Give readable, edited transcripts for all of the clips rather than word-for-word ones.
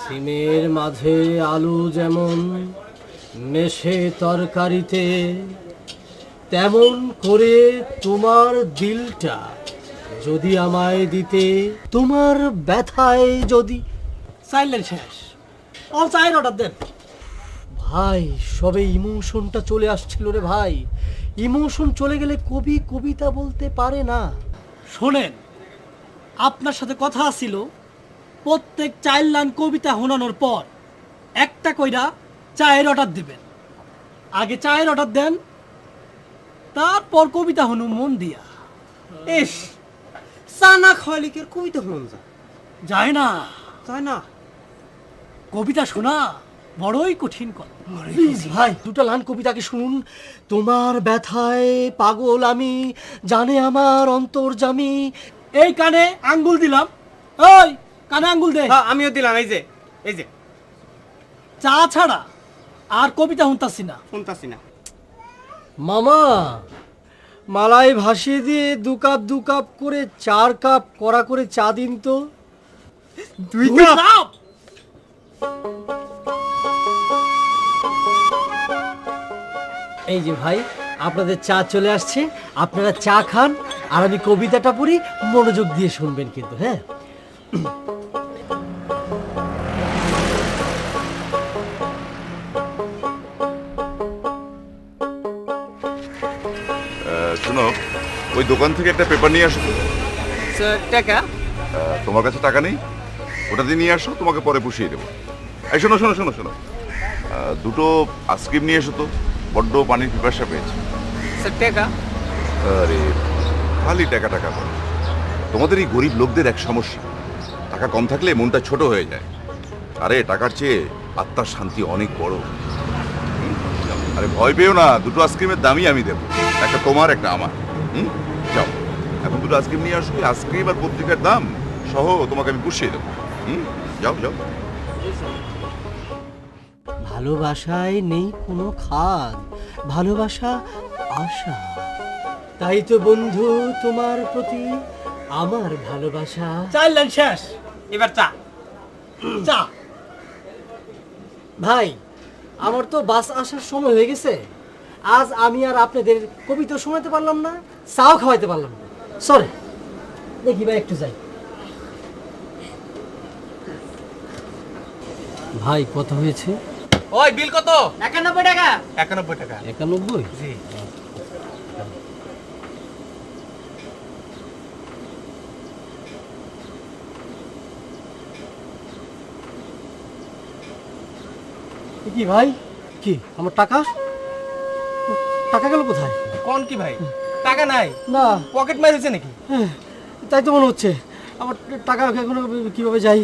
সিমের মাঝে আলু যেমন মেশে তরকারিতে, তেমন করে তোমার দিলটা যদি আমায় দিতে, তোমার ব্যথায় যদি। সাইলেন্ট শেষ। অল চায়ের অর্ডার দেন। ভাই সবে ইমোশনটা চলে আসছিল রে ভাই। ইমোশন চলে গেলে কবি কবিতা বলতে পারে না। শোনেন, আপনার সাথে কথা ছিল প্রত্যেক 4 লাইন কবিতা শোনানোর পর একটা কইরা চায়ের অর্ডার দিবেন। আগে চায়ের অর্ডার দেন, তারপর কবিতা শুনুন মন দিয়া। ইস, চা না খাওয়ালে কি আর কবিতা শুনুন যায় না, তাই না? কবিতা শোনা বড়ই কঠিন কথা। প্লিজ ভাই, দুটো লাইন কবিতাকে শুনুন। তোমার ব্যথায় পাগল আমি, জানে আমার অন্তর্যামী। এই কানে আঙ্গুল দিলাম, ওই কানে আঙ্গুল দে। হ্যাঁ, আমিও দিলাম। এই যে চা ছাড়া আর কবিতা শুনতাছি না। শুনতাছি না। মামা, মালাই ভাসিয়ে দিয়ে দু কাপ করে 4 কাপ কড়া করে চা দিন তো। 2 দুই কাপ। কাপ? এই যে ভাই, আপনাদের চা চলে আসছে। আপনারা চা খান আর আমি কবিতাটা পড়ি, মনোযোগ দিয়ে শুনবেন কিন্তু। হ্যাঁ, শোনো, ওই দোকান থেকে একটা পেপার নিয়ে আসো তো। স্যার, টাকা? তোমার কাছে টাকা নেই? ওটা দিয়ে নিয়ে আসো, তোমাকে পরে পুষিয়ে দেবো। এই শোনো শোনো শোনো শোনো, দুটো আইসক্রিম নিয়ে এসো তো, বড্ড পানির পিপাসা পেয়েছে। স্যার, টাকা? আরে খালি টাকা টাকা বলো। তোমাদের এই গরিব লোকদের এক সমস্যা, টাকা কম থাকলে মনটা ছোট হয়ে যায়। আরে টাকার চেয়ে আত্মার শান্তি অনেক বড়। আরে ভয় পেও না, দুটো আইসক্রিমের দামই আমি দেবো, একটা তোমার একটা আমার। যাও এখন দুটো আইসক্রিম নিয়ে আসো, আইসক্রিম আর পত্রিকার দাম সহ তোমাকে আমি পুষিয়ে দেবো। যাও যাও। ভালোবাসায় নেই কোনো খাদ, ভালোবাসা আশা। তাই তো বন্ধু, তোমার প্রতি আমার ভালোবাসা। 4 লাইন শেষ। এবার চা। চা। ভাই, আমার তো বাস আসার সময় হয়ে গেছে। আজ আমি আর আপনাদের কবিতা শোনাতে পারলাম না, চাও খাওয়াইতে পারলাম না। সরি, দেখি ভাই একটু যাই। ভাই কত হয়েছে? ওই বিল কত? 91 টাকা। 91 টাকা। 91? জি। কি ভাই, কি আমার টাকা? টাকা গেল কোথায়? কোন কি ভাই? টাকা নাই? না, পকেট মারিছে নাকি? হ্যাঁ, তাই তো মনে হচ্ছে। আমার টাকা এখন কিভাবে যাই?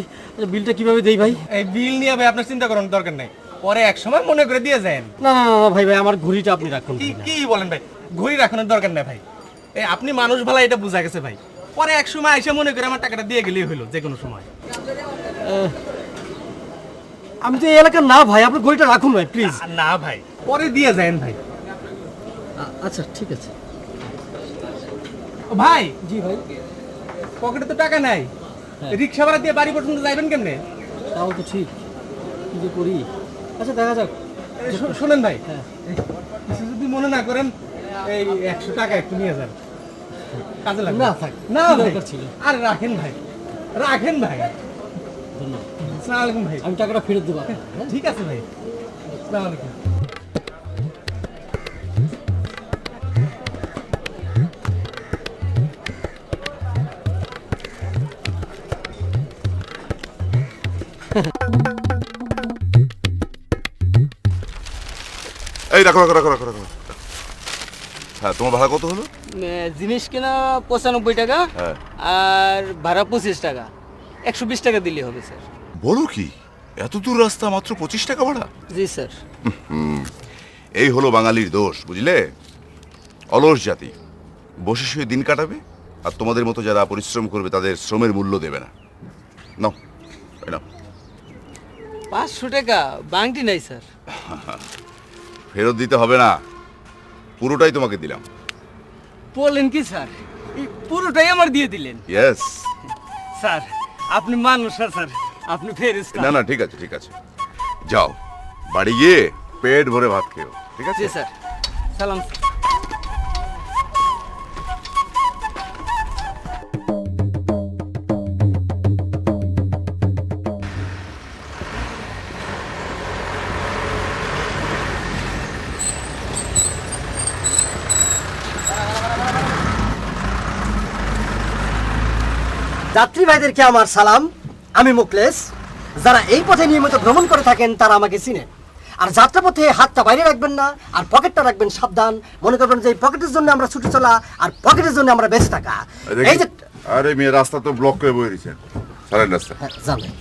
বিলটা কিভাবে দেই ভাই? এই বিল নিয়ে ভাই আপনার চিন্তা করার দরকার নাই, পরে এক সময় মনে করে দিয়ে যান। না না না ভাই, ভাই আমার ঘড়িটা আপনি রাখুন। কি কি বলেন ভাই? ঘড়ি রাখানোর দরকার নাই ভাই। এই আপনি মানুষ ভালো, এটা বোঝা গেছে ভাই। পরে এক সময় এসে মনে করে আমার টাকাটা দিয়ে গেলেই হলো, যে কোনো সময়। আমি তো এই এলাকার না ভাই, আপনার ঘড়িটা রাখুন ভাই প্লিজ। না ভাই, পরে দিয়ে যান ভাই। আচ্ছা ঠিক আছে। ও ভাই, জি ভাই। পকেটে তো টাকা নাই, রিক্সা ভাড়া দিয়ে বাড়ি পর্যন্ত যাইবেন কেমনে? তাও তো ঠিক, কি যে করি। আচ্ছা দেখা যাক। শুনেন ভাই, হ্যাঁ, কিছু যদি মনে না করেন, এই 100 টাকা একটু নিয়ে যান, কাজে লাগবে। না থাক, না কি ভাই, দরকার ছিল? আরে রাখেন ভাই, রাখেন ভাই। ধন্যবাদ। আসসালামু আলাইকুম ভাই। আমি টাকাটা ফেরত দেবো আপনাকে, হ্যাঁ? ঠিক আছে ভাই, আসসালামু আলাইকুম। এই রাখো রাখো রাখো রাখো রাখো। হ্যাঁ, তোমার ভাড়া কত হলো? জিনিস কেনা 95 টাকা, হ্যাঁ। আর ভাড়া 25 টাকা। 120 টাকা দিলে হবে স্যার। বলো কি, এত দূর রাস্তা মাত্র 25 টাকা ভাড়া? জি স্যার। এই হলো বাঙালির দোষ, বুঝলে? অলস জাতি, বসে শুয়ে দিন কাটাবে, আর তোমাদের মতো যারা পরিশ্রম করবে তাদের শ্রমের মূল্য দেবে না। নাও, এই নাও। 500 টাকা বাংটি নাই স্যার। ফেরত দিতে হবে না, পুরোটাই তোমাকে দিলাম। বলেন কি স্যার, এই পুরোটাই আমার দিয়ে দিলেন? ইয়েস। স্যার আপনি মানুষ, স্যার আপনি ফেরেশতা। না না ঠিক আছে ঠিক আছে, যাও বাড়ি গিয়ে পেট ভরে ভাত খেও, ঠিক আছে? জি স্যার, সালাম। যাত্রী ভাইদেরকে আমার সালাম। আমি মুকলেশ। যারা এই পথে নিয়মিত ভ্রমণ করে থাকেন তারা আমাকে চিনেন। আর যাত্রাপথে হাতটা বাইরে রাখবেন না, আর পকেটটা রাখবেন সাবধান। মনে করবেন যে এই পকেটের জন্য আমরা ছুটে চলা, আর পকেটের জন্য আমরা বেঁচে থাকা। এই যে আরে মেয়ে রাস্তা তো ব্লক করে বয়ে দিয়েছেন, সারেন রাস্তা। হ্যাঁ, জানেন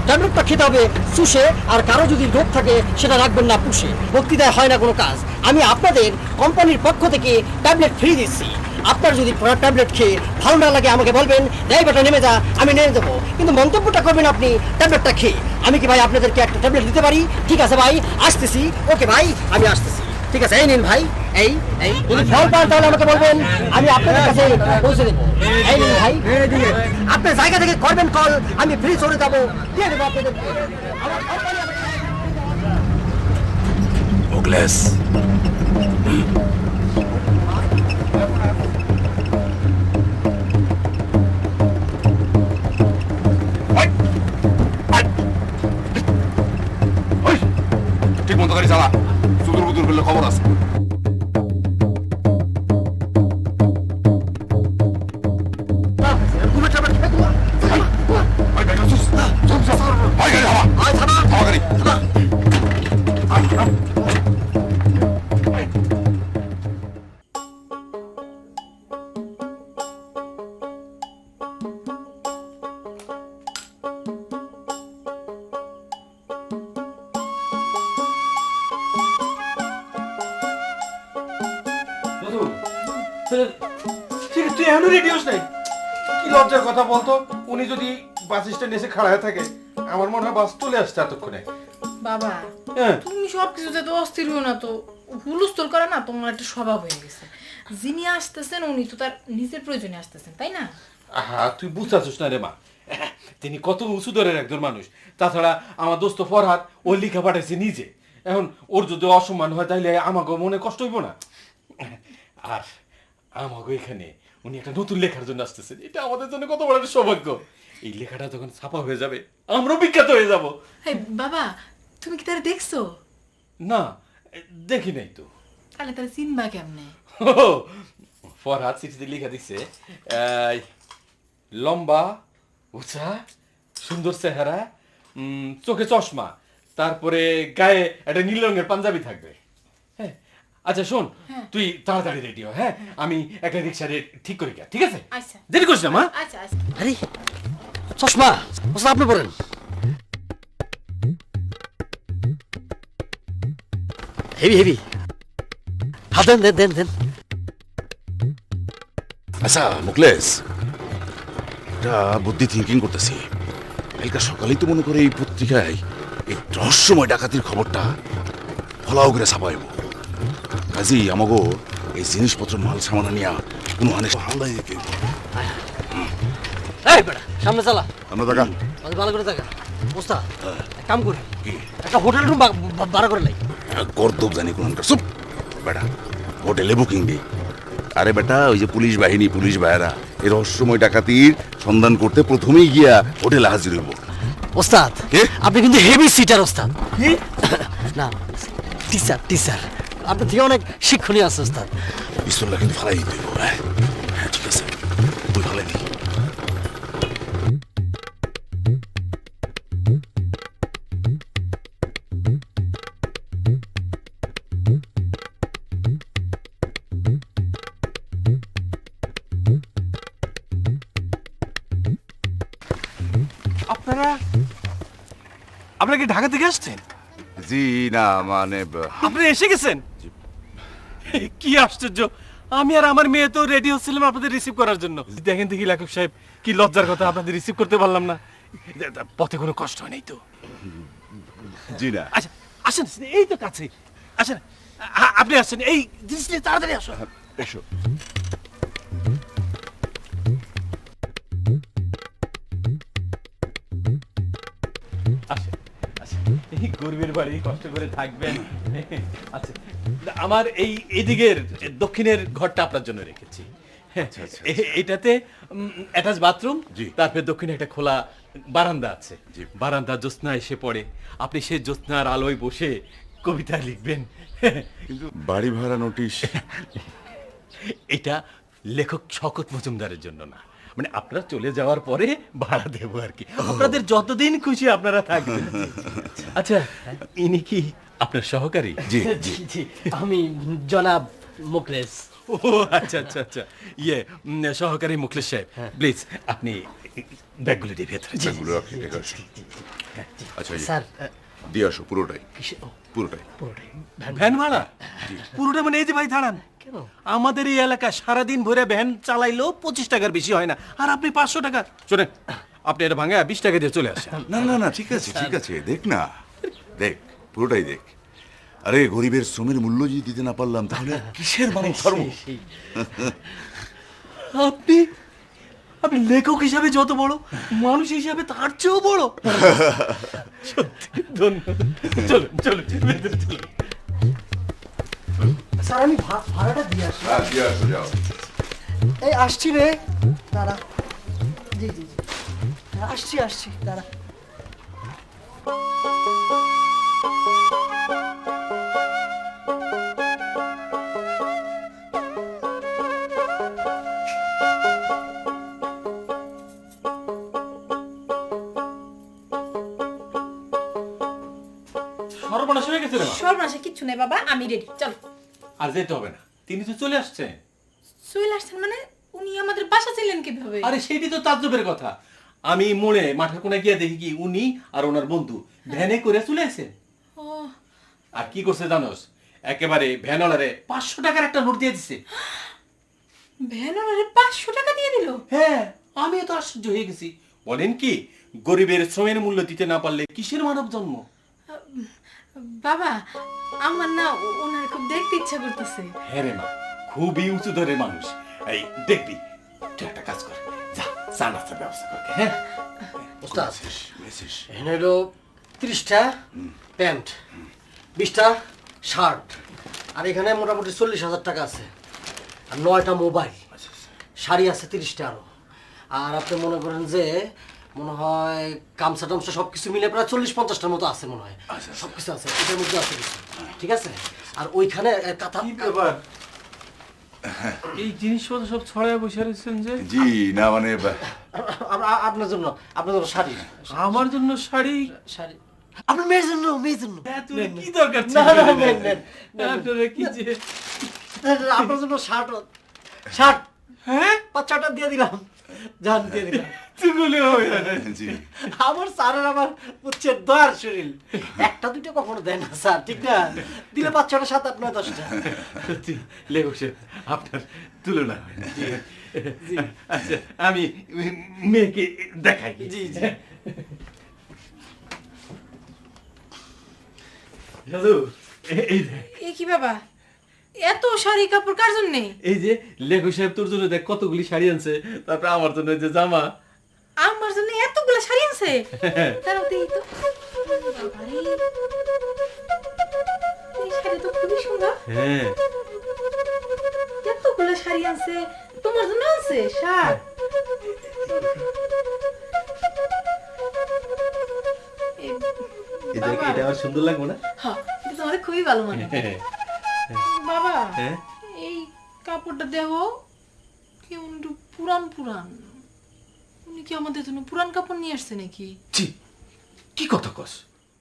ট্যাবলেটটা খেতে হবে চুষে, আর কারো যদি রোগ থাকে সেটা রাখবেন না পুষে। বক্তৃতায় হয় না কোনো কাজ। আমি আপনাদের কোম্পানির পক্ষ থেকে ট্যাবলেট ফ্রি দিচ্ছি। আপনার যদি ট্যাবলেট খেয়ে ভালো না লাগে আমাকে বলবেন, দেয় বেটা নেমে যা, আমি নেমে দেবো। কিন্তু মন্তব্যটা করবেন আপনি ট্যাবলেটটা খেয়ে। আমি কি ভাই আপনাদেরকে একটা ট্যাবলেট দিতে পারি? ঠিক আছে ভাই, আসতেছি। ওকে ভাই, আমি আসতেছি। ঠিক আছে, এই নিন ভাই। এই এই যদি ফল পান তাহলে আমাকে বলবেন, আমি আপনাদের কাছে পৌঁছে দেবো। এই নিন ভাই, আপনার জায়গা থেকে করবেন কল, আমি ফ্রি চলে যাবো, দিয়ে দেবো আপনাদেরকে। আমার কোম্পানি মুকলেশ, ঠিক মতো গাড়ি চালা, সুদূর বুদুর করলে খবর আছে। ঠিক তুই এখনো রেডি হস নাই? কি লজ্জার কথা বলতো, উনি যদি বাস স্ট্যান্ড এসে খাড়া হয়ে থাকে, আমার মনে হয় বাস চলে আসছে এতক্ষণে। বাবা হ্যাঁ। তুমি সবকিছুতে তো অস্থির হও না তো, হুলস্থুল করে না তোমার একটা স্বভাব হয়ে গেছে। যিনি আসতেছেন উনি তো তার নিজের প্রয়োজনে আসতেছেন, তাই না? আহা, তুই বুঝতেছিস না রে মা, তিনি কত উঁচু দরের একজন মানুষ। তাছাড়া আমার দোস্ত ফরহাদ ও লিখা পাঠাইছে নিজে। এখন ওর যদি অসম্মান হয় তাহলে আমাকে মনে কষ্ট হইব না? আর আমাকে এখানে উনি একটা নতুন লেখার জন্য আসতেছেন, এটা আমাদের জন্য কত বড় একটা সৌভাগ্য। এই লেখাটা যখন ছাপা হয়ে যাবে আমরাও বিখ্যাত হয়ে যাব। এই বাবা, তুমি কি তারা দেখছো? না, দেখি নাই তো। তাহলে তারা চিনবা কেমনে? ফরহাদ চিঠিতে লিখা দিছে, লম্বা, উঁচা, সুন্দর চেহারা, চোখে চশমা, তারপরে গায়ে একটা নীল রঙের পাঞ্জাবি থাকবে। হ্যাঁ, আচ্ছা শোন, তুই তাড়াতাড়ি রেডি হ। হ্যাঁ, আমি একটা রিক্সা ঠিক করে গিয়া, ঠিক আছে? আচ্ছা দেরি করিস না মা। আচ্ছা আচ্ছা। আরে চশমা, চশমা আপনি পড়েন। হেভি হেভি, হাত দেন দেন দেন দেন। আচ্ছা মুকলেশ, এটা বুদ্ধি থিঙ্কিং করতেছি। কালকে সকালেই তো মনে করে এই পত্রিকায় এই রহস্যময় ডাকাতির খবরটা ফলাও করে ছাপাইব। কাজেই আমাগো এই জিনিসপত্র মাল সামানা নিয়া কোনো হানে হামলা দিতে হইব। এই বেটা সামনে চালা, আমরা দেখা ভালো করে দেখা। ওস্তাদ এক কাম করি, একটা হোটেল রুম ভাড়া করে লাই। করতব জানি কোনখানকার। চুপ বেটা, হোটেলে বুকিং দিই। আরে বেটা, ওই যে পুলিশ বাহিনী, পুলিশ ভাইয়েরা এই রহস্যময় ডাকাতির সন্ধান করতে প্রথমেই গিয়া হোটেলে হাজির হইব। ওস্তাদ কে? আপনি কিন্তু হেভি সিটার ওস্তাদ। না টিচার টিচার, আপনার থেকে অনেক শিক্ষণীয় আছে ওস্তাদ। পিস্তলটা কিন্তু ফালাই দিতে হইব। হ্যাঁ হ্যাঁ ঠিক আছে, তুই ফালাই দি। আপনারা কি ঢাকা থেকে আসছেন? জি না মানে আপনি এসে গেছেন? কি আশ্চর্য, আমি আর আমার মেয়ে তো রেডি হচ্ছিলাম আপনাদের রিসিভ করার জন্য। দেখেন দেখি লেখক সাহেব, কি লজ্জার কথা, আপনাদের রিসিভ করতে পারলাম না। পথে কোনো কষ্ট হয় নাই তো? জি না। আচ্ছা আসেন, এই তো কাছে আসেন। আপনি আসছেন, এই জিনিস নিয়ে তাড়াতাড়ি আসো। এসো। গরিবের বাড়ি কষ্ট করে থাকবেন। আচ্ছা, আমার এই এদিকের দক্ষিণের ঘরটা আপনার জন্য রেখেছি। এটাতে অ্যাটাচ বাথরুম, জি। তারপরে দক্ষিণে একটা খোলা বারান্দা আছে। জি। বারান্দা জ্যোৎস্না এসে পড়ে, আপনি সেই জ্যোৎস্নার আলোয় বসে কবিতা লিখবেন। কিন্তু বাড়ি ভাড়া নোটিশ এটা লেখক শকত মজুমদারের জন্য না, মানে আপনারা চলে যাওয়ার পরে ভাড়া দেবো আর কি, আপনাদের যতদিন খুশি আপনারা থাকবেন। আচ্ছা, ইনি কি আপনার সহকারী? জি জি জি, আমি জনাব মুকলেশ। ও আচ্ছা আচ্ছা আচ্ছা, সহকারী মুখলেশ সাহেব, প্লিজ আপনি ব্যাগগুলো দিয়ে ভেতরে যান। এগুলো রাখি, ঠিক আছে। আচ্ছা এই যে, স্যার দিয়ে আসো পুরোটাই, কিসে- ও, পুরোটাই। পুরোটাই। ভ্যান ভাড়া পুরোটা, মানে এই যে ভাই দাঁড়ান, কেন? আমাদের এই এলাকা সারাদিন ভরে ভ্যান চালাইলেও 25 টাকার বেশি হয় না, আর আপনি 500 টাকা। শোনেন, আপনি এটা ভাঙা 20 টাকা দিয়ে চলে আসেন। না না না, ঠিক আছে ঠিক আছে, দেখ না, দেখ পুরোটাই দেখ। আরে গরিবের শ্রমের মূল্য যদি দিতে না পারলাম তাহলে কিসের মানব ধর্ম? আপনি আপনি লেখক হিসাবে যত বড়, মানুষ হিসাবে তার চেয়েও বড়। সত্যি ধন্যবাদ। চলুন চলুন ভেতরে চলুন। স্যার আমি ভাড়াটা দিয়ে আসি। হ্যাঁ, দিয়ে আসো, যাও। এই আসছি রে, দাঁড়া। জি জি জি, আসছি আসছি, দাঁড়া। সর্বনাশ হয়ে গেছে রে মা। সর্বনাশে কিচ্ছু নেই বাবা, আমি রেডি, চল। আর যেতে হবে না, তিনি তো চলে আসছেন। চলে আসছেন মানে? উনি আমাদের বাসা ছিলেন কিভাবে? আরে সেটি তো তাজ্জবের কথা। আমি মোড়ে মাঠের কোনায় গিয়ে দেখি কি উনি আর ওনার বন্ধু ভ্যানে করে চলে আসেন। ও, আর কি করছে জানোস, একেবারে ভ্যানওয়ালারে 500 টাকার একটা নোট দিয়ে দিছে। ভ্যানওয়ালারে 500 টাকা দিয়ে দিল? হ্যাঁ, আমিও তো আশ্চর্য হয়ে গেছি। বলেন কি, গরিবের শ্রমের মূল্য দিতে না পারলে কিসের মানব জন্ম? বাবা, আমার না ওনার খুব দেখতে ইচ্ছা করতেছে। হ্যাঁ রে মা, খুবই উঁচু ধরে মানুষ। এই দেখবি, তুই একটা কাজ কর, যা চা নাস্তার ব্যবস্থা কর। হ্যাঁ, ওস্তাদ, মেসেজ এখানে হলো 30টা প্যান্ট, 20টা শার্ট, আর এখানে মোটামুটি 40,000 টাকা আছে, আর 9টা মোবাইল, শাড়ি আছে 30টা আরো। আর আপনি মনে করেন যে মনে হয় গামছা টামছা সব কিছু মিলে প্রায় 40-50টার মতো আছে মনে হয়। সব কিছু আছে, এটার মধ্যে আছে কিছু, ঠিক আছে। আর ওইখানে কাঁথা। কি ব্যাপার, এই জিনিসপত্র সব ছড়ায় বসে রয়েছেন যে? জি না, মানে আপনার জন্য, আপনার জন্য শাড়ি, আমার জন্য শাড়ি? শাড়ি আপনার মেয়ের জন্য, মেয়ের জন্য। তোর কি দরকার ছিল? না, না, নেন, নেন, নেন। আপনারা কি যে, আপনার জন্য শার্ট, শার্ট হ্যাঁ 5-6টা দিয়ে দিলাম, জান দিয়ে দিলাম। তুগুলে হবে না। জি আমার স্যারের আমার বুঝছে দয়ার শরীর, একটা দুটো কখনো দেয় না স্যার, ঠিক না? দিলে 5-6টা, 7-8-9-10টা। সত্যি লেখক সাহেব, আপনার তুলনা হয় না। আচ্ছা, আমি মেয়েকে দেখাই। জি জি। দাদু, এই দেখ, এ কি বাবা, এত শাড়ি কাপড় কার জন্যে? এই যে লেখক সাহেব তোর জন্য দেখ কতগুলি শাড়ি আনছে, তারপরে আমার জন্য এই যে জামা। আমার জন্য এতগুলা শাড়ি আনছে? তারাও দেই তো। বাবারে, এই শাড়ি তো খুবই সুন্দর। হ্যাঁ, এতগুলা শাড়ি আনছে, তোমার জন্য আনছে শার্ট? এই দেখ, এটা আমার সুন্দর লাগবে না? হ্যাঁ, এটা তোমার খুবই ভালো মানে। বাবা, হ্যাঁ, এই কাপড়টা দেখো কেমন একটু পুরান পুরান। উনি কি আমাদের জন্য পুরান কাপড় নিয়ে আসছে নাকি? ছি, কি কথা কস,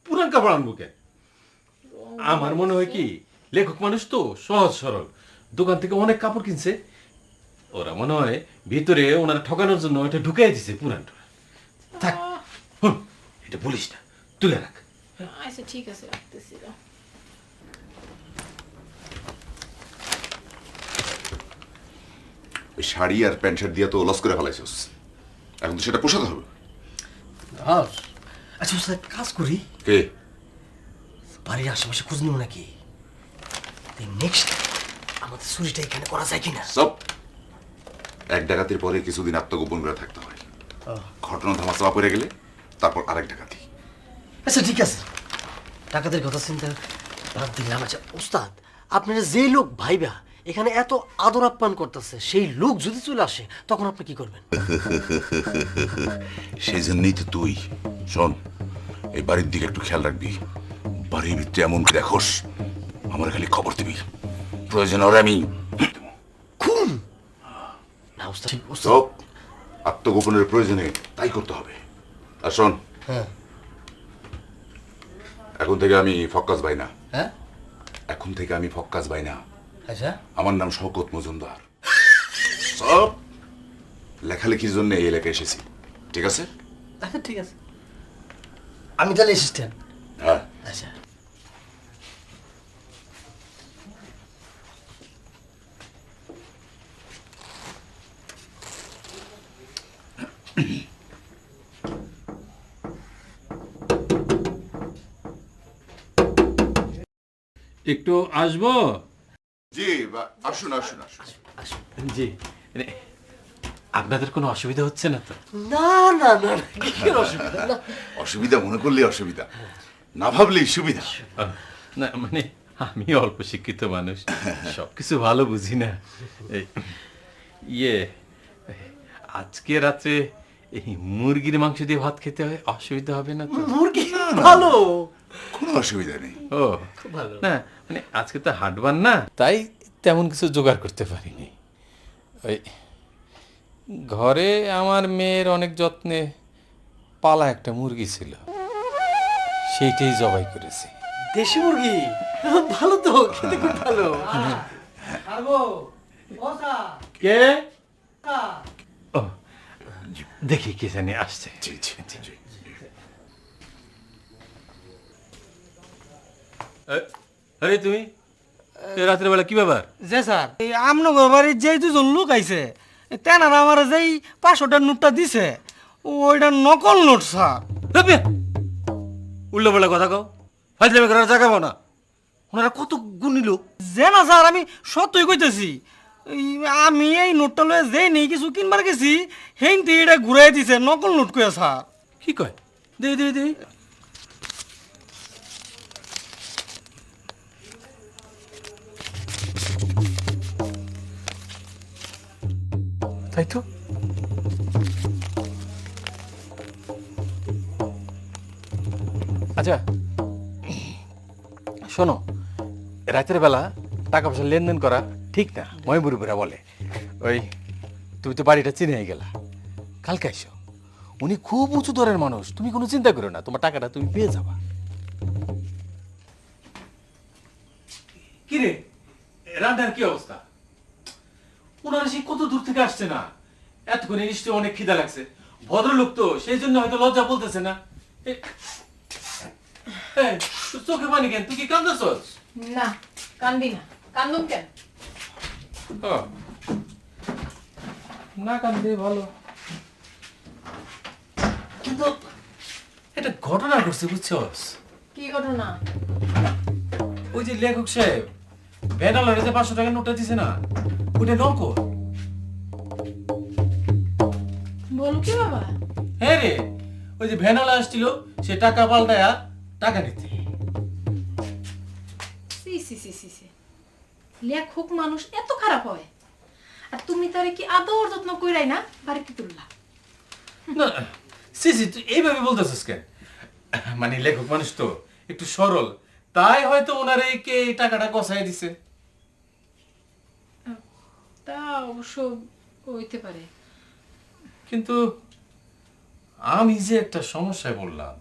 পুরান কাপড় আনবো কেন? আমার মনে হয় কি, লেখক মানুষ তো সহজ সরল, দোকান থেকে অনেক কাপড় কিনছে, ওরা মনে হয় ভিতরে ওনারা ঠকানোর জন্য এটা ঢুকাই দিছে পুরান টুরান। থাক, হুন, এটা বলিস না, তুলে রাখ। আচ্ছা ঠিক আছে, রাখতেছি। ওই শাড়ি আর প্যান্ট শার্ট দিয়ে তো লস করে ফেলাইছিস, এখন তো সেটা পোষাতে হবে। আচ্ছা স্যার, কাজ করি, কে? বাড়ির আশেপাশে খোঁজ নিব নাকি? নেক্সট আমাদের চুরিটা এখানে করা যায় কিনা? সব এক ডাকাতির পরে কিছুদিন আত্মগোপন করে থাকতে হয়, ঘটনা ধামাচাপা পড়ে গেলে তারপর আরেক ডাকাতি। আচ্ছা ঠিক আছে, টাকাদের কথা চিন্তা বাদ দিলাম। আচ্ছা উস্তাদ, আপনারা যে লোক ভাইবা এখানে এত আদর আপ্যায়ন করতেছে, সেই লোক যদি চলে আসে তখন আপনি কি করবেন? সেই জন্যই তো তুই শোন, এই বাড়ির দিকে একটু খেয়াল রাখবি। বাড়ির ভিতরে এমন করে দেখোস, আমার খালি খবর দিবি, প্রয়োজন ওরে আমি খুন না উস্তাদ, ঠিক উস্তাদ। সব আত্মগোপনের প্রয়োজনে তাই করতে হবে। আর শোন, হ্যাঁ এখন থেকে আমি ফক্কাস ভাই না, হ্যাঁ এখন থেকে আমি ফক্কাস ভাই না, আচ্ছা আমার নাম শওকত মজুমদার। সব লেখালেখির জন্য এই এলাকায় এসেছি, ঠিক আছে? আচ্ছা ঠিক আছে, আমি তাহলে অ্যাসিস্ট্যান্ট। হ্যাঁ। আচ্ছা একটু আসবো? জি আসুন আসুন আসুন। জি, মানে আপনাদের কোনো অসুবিধা হচ্ছে না তো? না না না না, কিসের অসুবিধা? না অসুবিধা মনে করলে অসুবিধা, না ভাবলেই সুবিধা। না মানে আমি অল্প শিক্ষিত মানুষ, সবকিছু ভালো বুঝি না। এই, ইয়ে আজকে রাতে এই মুরগির মাংস দিয়ে ভাত খেতে হয়, অসুবিধা হবে না তো? মুরগি ভালো, কোনো অসুবিধা নেই। ও খুব ভালো। না মানে আজকে তো হাটবার না, তাই তেমন কিছু জোগাড় করতে পারিনি। ওই ঘরে আমার মেয়ের অনেক যত্নে পালা একটা মুরগি ছিল, সেইটাই জবাই করেছি। দেশি মুরগি ভালো তো, খেতে খুব ভালো। কে? ও দেখি কে জানি আসছে। জি জি জি। আরে তুমি রাত্রে বেলা কি ব্যাপার? যে স্যার এই আমনগর বাড়ির যেই দুজন লোক আইছে, তেনারা আমার যেই 500টার নোটটা দিছে ওইটা নকল নোট স্যার। উল্টো পাল্টা কথা কও, ফাইজলামি করার জায়গা পাও না। ওনারা কত গুণী লোক। যে না স্যার, আমি সত্যই কইতেছি, আমি এই নোটটা লয়ে যেই নেই কিছু কিনবার গেছি, হেইনতে এটা ঘুরাই দিছে নকল নোট কইয়া স্যার। কি কয়? দে দে দে। তাই তো। আচ্ছা শোনো, রাতের বেলা টাকা পয়সা লেনদেন করা ঠিক না, ময়মুরুবেরা বলে। ওই তুমি তো বাড়িটা চিনে গেলা, কালকে আইসো। উনি খুব উঁচু দরের মানুষ, তুমি কোনো চিন্তা করো না, তোমার টাকাটা তুমি পেয়ে যাবা। কিরে রান্নার কি অবস্থা? ওনারা সে কত দূর থেকে আসছে না, এতক্ষণে নিশ্চয়ই অনেক খিদা লাগছে। ভদ্রলোক তো, সেই জন্য হয়তো লজ্জা বলতেছে না। তোর চোখে পানি কেন? তুই কি কান্দছস? না কান্দি না, কান্দুম কেন? না কান্দে ভালো। কিন্তু একটা ঘটনা ঘটছে বুঝছস? কি ঘটনা? ওই যে লেখক সাহেব ভ্যানালারে যে 500 টাকার নোটটা দিছে না, ওটা নকল। বলো কি বাবা? হ্যাঁ রে, ওই যে ভ্যানালা আসছিল, সে টাকা পাল্টায়া টাকা নিতে। সি সি সি সি সি, লেখক মানুষ এত খারাপ হয়? আর তুমি তারে কি আদর যত্ন কইরাই না বাড়িতে তুললা? না সিসি, তুই এইভাবে বলতেছিস কেন? মানে লেখক মানুষ তো একটু সরল, তাই হয়তো ওনারে কে এই টাকাটা কষাই দিছে। তা অবশ্য হইতে পারে। কিন্তু আমি যে একটা সমস্যায় বললাম।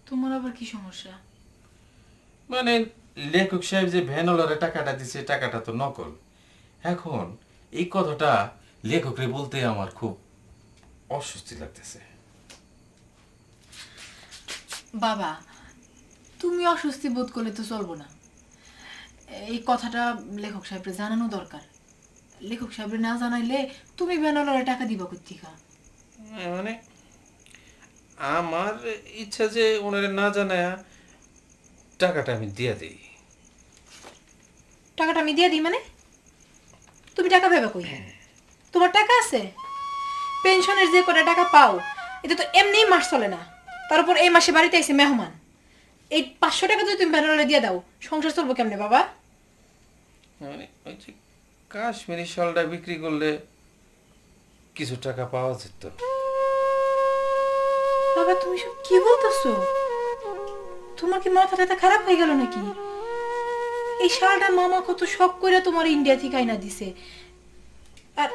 তোমার আবার কি সমস্যা? মানে লেখক সাহেব যে ভ্যানলারে টাকাটা দিছে, টাকাটা তো নকল। এখন এই কথাটা লেখকরে বলতে আমার খুব অস্বস্তি লাগতেছে। বাবা, তুমি অস্বস্তি বোধ করলে তো চলবো না। এই কথাটা লেখক সাহেবরে জানানো দরকার। লেখক সাহেবরে না জানাইলে তুমি বেনালারে টাকা দিবা কোত্থেকে? মানে আমার ইচ্ছা যে ওনারে না জানায়া টাকাটা আমি দিয়ে দিই। টাকাটা আমি দিয়ে দিই মানে? তুমি টাকা পাবে কই? তোমার টাকা আছে? পেনশনের যে কটা টাকা পাও, এটা তো এমনিই মাস চলে না। তার উপর এই মাসে বাড়িতে এসে মেহমান, এই 500 টাকা যদি তুমি ব্যানারে দিয়ে দাও সংসার চলবো কেমনে বাবা? মানে ওই যে কাশ্মীরি শালটা বিক্রি করলে কিছু টাকা পাওয়া যেত। বাবা তুমি সব কি বলতেছো? তোমার কি মাথা টাথা খারাপ হয়ে গেল নাকি? এই শালটা মামা কত শখ করে তোমার ইন্ডিয়া থেকে আইনা দিছে, আর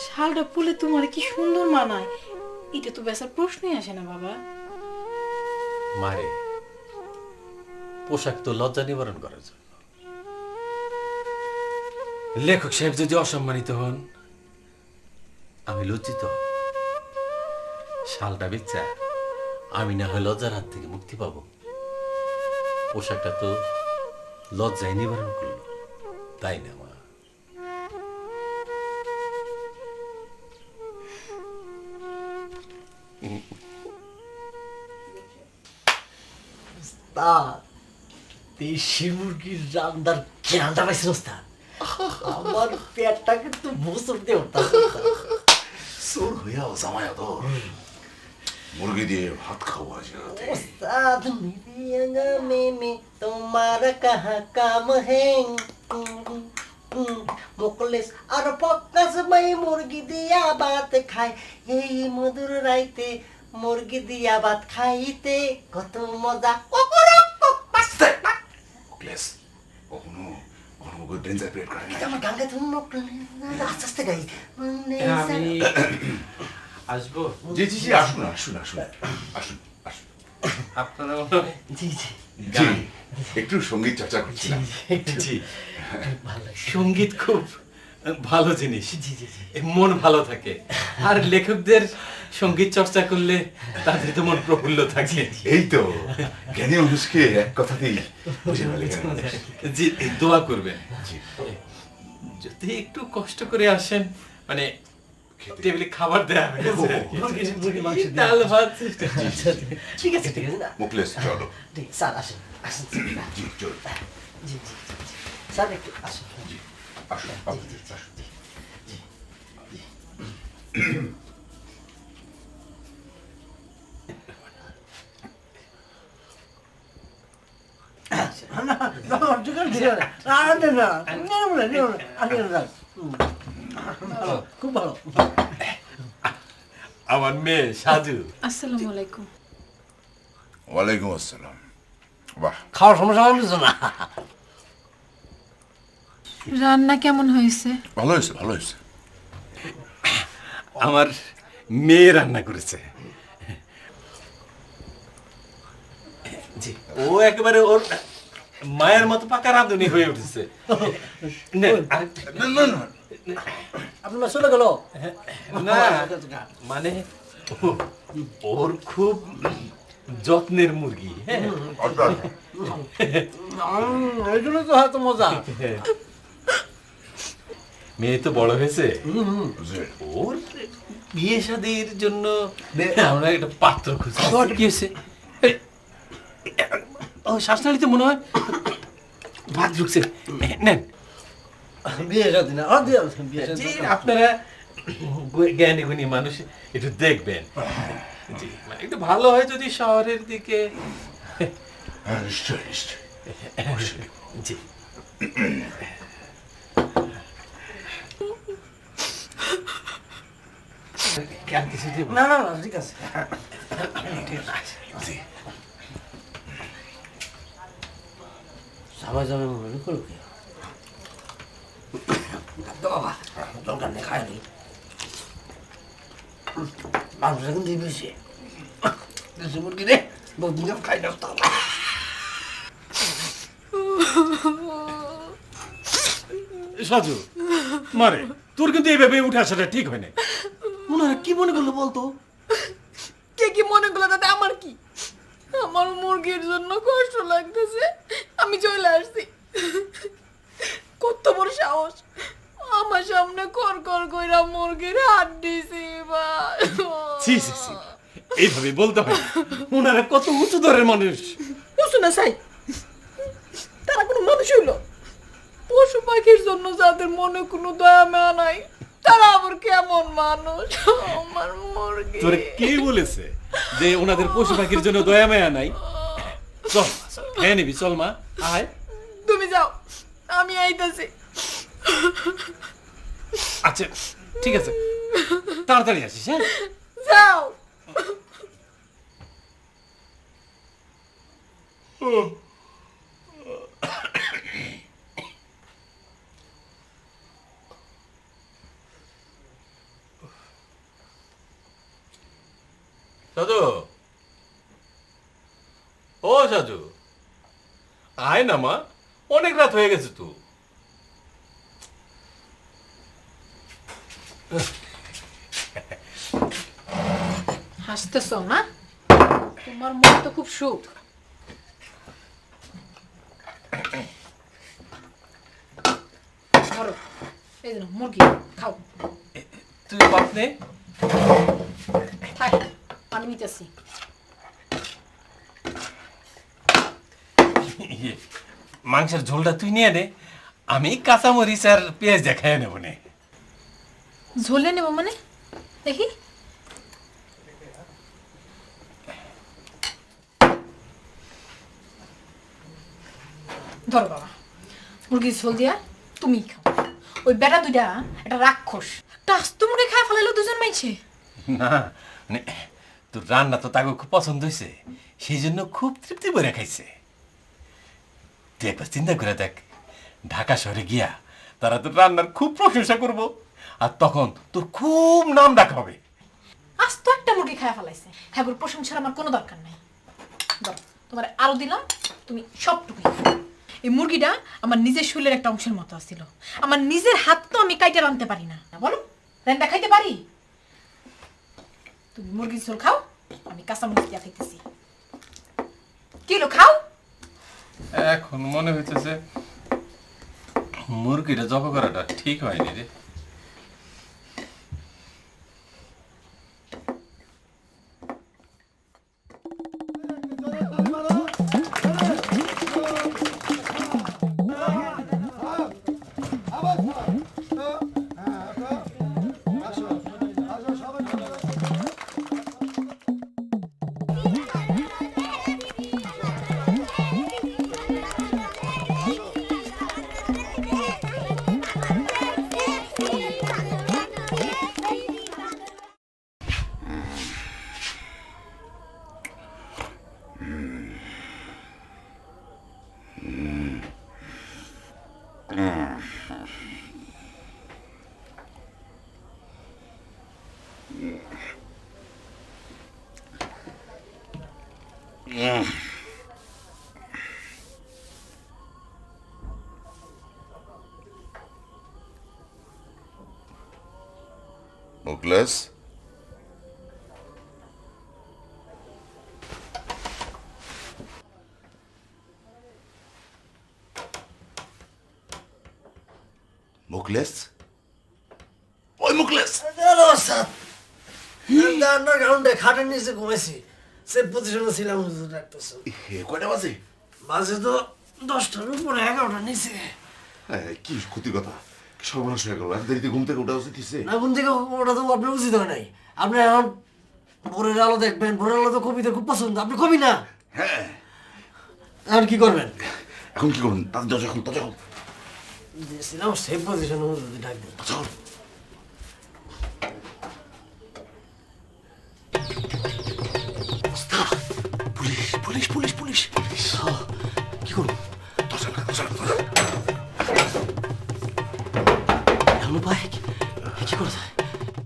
শালটা পরলে তোমার কি সুন্দর মানায়, এটা তো বেচার প্রশ্নই আসে না বাবা। মারে, পোশাক তো লজ্জা নিবারণ করার জন্য। লেখক সাহেব যদি অসম্মানিত হন, আমি লজ্জিত হব। শালটা বেচা আমি না হয় লজ্জার হাত থেকে মুক্তি পাবো। পোশাকটা তো লজ্জায় নিবারণ করলো, তাই না মা? দেশি মুরগির রান্নার খেয়ালটা পাইছিল ওস্তাদ। আমার পেটটা কিন্তু বসর দিয়ে উঠতাছে সোর হইয়াও জামাই তো মুরগি দিয়ে ভাত খাওয়া যায়। ওস্তাদ মেরে में तुम्हारा कहाँ काम है मुकलेस और पक्कास में मुर्गी दिया बात खाए यही मधुर राइते मुर्गी दिया बात खाइते कत मजा মুকলেশ কখনো কখনো ওই ডেঞ্জার প্লেট করে না। আমার গানটা তুমি আস্তে আস্তে গাই আমি আসবো? জি জি জি, আসুন আসুন আসুন আসুন আসুন। আপনারা জি জি জি, একটু সঙ্গীত চর্চা করছিলাম। জি, সঙ্গীত খুব ভালো জিনিস। জি জি জি মন ভালো থাকে, আর লেখকদের সঙ্গীত চর্চা করলে তাদের তো মন প্রফুল্ল থাকে। এই তো জ্ঞানী মানুষকে এক কথাতেই বুঝে ফেলে জ্ঞানী মানুষ। জি, দোয়া করবেন। জি, যদি একটু কষ্ট করে আসেন, মানে টেবিলে খাবার দেয়া হয়েছে, মুরগির মাংস দিয়ে। ডাল ভাত। ঠিক আছে না মুকলেশ চলো। ঠিক স্যার আসেন আসেন জি চলো, জি জি স্যার একটু আসুন জি আসুন আপনি আসুন। খুব ভালো আমার মেয়ে সাজু। আসসালামু আলাইকুম। ওয়ালাইকুম আসসালাম। বাহ, খাওয়ার সমস্যা হবে না রান্না কেমন হয়েছে? ভালো হয়েছে ভালো হয়েছে। আমার মেয়ে রান্না করেছে। জি, ও একেবারে ওর মায়ের মতো পাকা রাঁধুনি হয়ে উঠেছে। নেন, আরেকটা। না না না, আপনার চলে গেল না, মানে ওর খুব যত্নের মুরগি। হ্যাঁ, অর্থাৎ এই জন্য তো হয়তো মজা মেয়ে তো বড় হয়েছে, জি, ওর বিয়ে শাদীর জন্য আমরা একটা পাত্র খুঁজছি। কি হয়েছে? ও শ্বাসনালীতে মনে হয় ভাত ঢুকছে। নেন, বিয়ে শাদী না আর দিয়ে বিয়ে জি, আপনারা জ্ঞানী গুণী মানুষ, একটু দেখবেন। জি, মানে একটু ভালো হয় যদি শহরের দিকে। হ্যাঁ নিশ্চয় নিশ্চয়। জি, আর কিছু দেব? না না না ঠিক আছে জি, সবাই যাবে মনে করো কি বাবা দরকার নেই খায় নি মানুষ এখন দিয়ে বেশি দেশি মুরগি রে বহুদিন খাই না সাজু মারে, তোর কিন্তু এইভাবে উঠে আসাটা ঠিক হয় না। ওনারা কি মনে করলো বলতো কে কি মনে করলো তাতে আমার কি? আমার মুরগির জন্য কষ্ট লাগতেছে, আমি চলে আসছি। কত বড় সাহস, আমার সামনে কর কর কইরা মুরগির হাত দিছি বা। ছি ছি ছি, এইভাবে বলতে হয় না। ওনারা কত উঁচু দরের মানুষ। বুঝছো না সাই, তারা কোনো মানুষ হইলো? পশু পাখির জন্য যাদের মনে কোনো দয়া মায়া নাই তারা আবার কেমন মানুষ আমার মুরগি তোর কে বলেছে যে ওনাদের পশু পাখির জন্য দয়া মায়া নাই? চল হ্যাঁ নিবি, চল মা আয়। তুমি যাও, আমি আইতাছি। আচ্ছা ঠিক আছে, তাড়াতাড়ি আসিস। হ্যাঁ যাও। সাজু, ও সাজু, আয় না মা, অনেক রাত হয়ে গেছে তো। হাসতেছ না? তোমার মন তো খুব সুখ। ধরো, এই যে নাও, মুরগি খাও। তুই বাপ নে। থাক, আমি নিতেছি। মাংসের ঝোলটা তুই নিয়ে নে, আমি কাঁচামরিচ আর পেঁয়াজ দেখায় নেব নে। ঝোলে নেব মানে? দেখি। ধরো বাবা, মুরগির ঝোল দিয়া তুমি খাও। ওই বেটা দুইটা একটা রাক্ষস, একটা আস্ত মুরগি খায় ফেলাইলো দুজন মাইছে। না মানে তোর রান্না তো তাকে খুব পছন্দ হয়েছে, সেই জন্য খুব তৃপ্তি করে খাইছে। তুই একবার চিন্তা করে দেখ, ঢাকা শহরে গিয়া তারা তোর রান্নার খুব প্রশংসা করব, আর তখন তোর খুব নাম ডাক হবে। আস্ত একটা মুরগি খায় ফেলাইছে, হ্যাঁ প্রশংসার আমার কোনো দরকার নাই। ধরো, তোমার আরো দিলাম, তুমি সবটুকুই খাও। এই মুরগিটা আমার নিজের শরীরের একটা অংশের মতো ছিল। আমার নিজের হাত তো আমি কাইটা রাঁধতে পারি না, বলো রান্না খাইতে পারি? তুমি মুরগির ঝোল খাও, আমি কাঁচা মরিচ দিয়া খাইতেছি। কিলো খাও। এখন মনে হইতেছে মুরগিটা জব করাটা ঠিক হয়নি রে। মুখলেস, মুখলেস, ওই মুখলেস। আন্ডারগ্রাউন্ডে খাটের নিচে ঘুমাইছি, সে পজিশনে ছিলাম। ডাকতেছে কয়টা বাজে? বাজে তো 10টার উপরে, 11টার নিচে। কি ক্ষতি কথা, সর্বনাশ হয়ে গেল। এত দেরিতে ঘুম থেকে ওঠা উচিত হচ্ছে না, ঘুম থেকে ওটা তো আপনার উচিত হয় নাই। আপনি এখন ভোরের আলো দেখবেন, ভোরের আলো তো কবিতা খুব পছন্দ। আপনি কবি না? হ্যাঁ। এখন কি করবেন? এখন কি করুন? তাদের দরজা খুল, দরজা খুল। ছিলাম সেফ পজিশনে, যদি ডাক দেন। চল। Police police police police police. কি করবো? দরজা খোল, দরজা খোল, দরজা খোল। এখন উপায় কি করে যায়?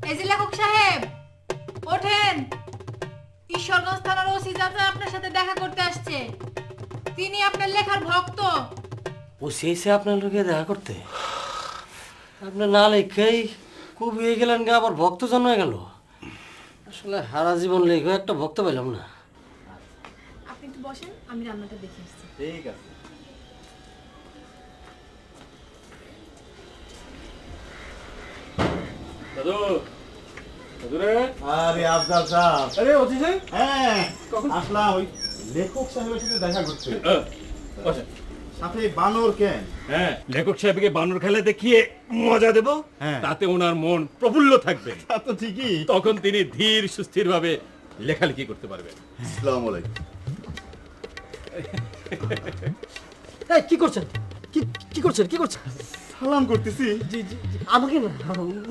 এই যে লেখক সাহেব, ওঠেন। ঈশ্বরগঞ্জ থানার ওসি চাচা আপনার সাথে দেখা করতে আসছে। তিনি আপনার লেখার ভক্ত। ও চেয়েছে আপনার লোকে দেখা করতে? আপনার না লেখাই কবি হয়ে গেলেন গা, আবার ভক্ত জন্মে গেল। আসলে সারা জীবন লেখো, একটা ভক্ত পেলাম না। আপনি একটু বসেন, আমি রান্নাটা দেখে আসছি। ঠিক আছে। দাদু, দাদু রে। আরে আফজাল সাহেব, আরে অতি যাই। হ্যাঁ আসলাম ওই লেখক সাহেবের সাথে দেখা করতে। বসে। আপনি বানর কেন? হ্যাঁ, লেখক সাহেবকে বানর খেলা দেখিয়ে মজা দেব, হ্যাঁ। তাতে ওনার মন প্রফুল্ল থাকবে, তা তো ঠিকই। তখন তিনি ধীর সুস্থির ভাবে লেখালেখি করতে পারবেন। আসসালামু আলাইকুম। এই, কি করছেন? কি করছেন? কি করছেন? সালাম করতেছি। জি জি জি, আমাকে না,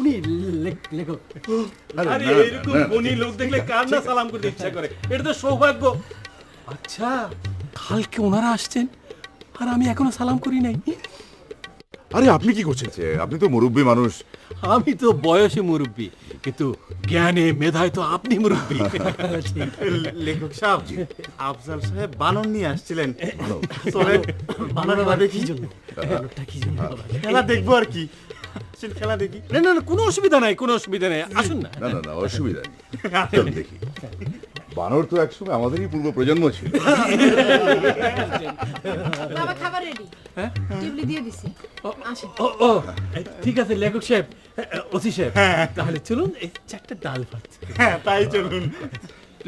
উনি লেখক। আরে এরকম গুণী লোক দেখলে কার না সালাম করতে ইচ্ছা করে, এটা তো সৌভাগ্য। আচ্ছা, কালকে ওনারা আসছেন আর আমি এখনো সালাম করি নাই। আরে আপনি কি করছেন? আপনি তো মুরব্বী মানুষ। আমি তো বয়সে মুরব্বী, কিন্তু জ্ঞানে মেধায় তো আপনি মুরব্বী। লেখক সাহেব, আফজাল সাহেব বানর নিয়ে আসছিলেন। চলেন বানরটা দেখি। বানরটা কি জন্য? খেলা দেখবো আর কি। আসেন, খেলা দেখি। না না না, কোনো অসুবিধা নাই, কোনো অসুবিধা নাই, আসুন না। না না না, অসুবিধা নেই। চল দেখি। বানর তো একসময় আমাদেরই পূর্ব প্রজন্ম ছিল। বাবা খাবার রেডি, হ্যাঁ? টেবিলে দিয়ে দিছি। আসেন। ও ও, ঠিক আছে লেখক সাহেব, ওসি সাহেব, তাহলে চলুন এই 4টা ডাল ভাত। হ্যাঁ, তাই চলুন।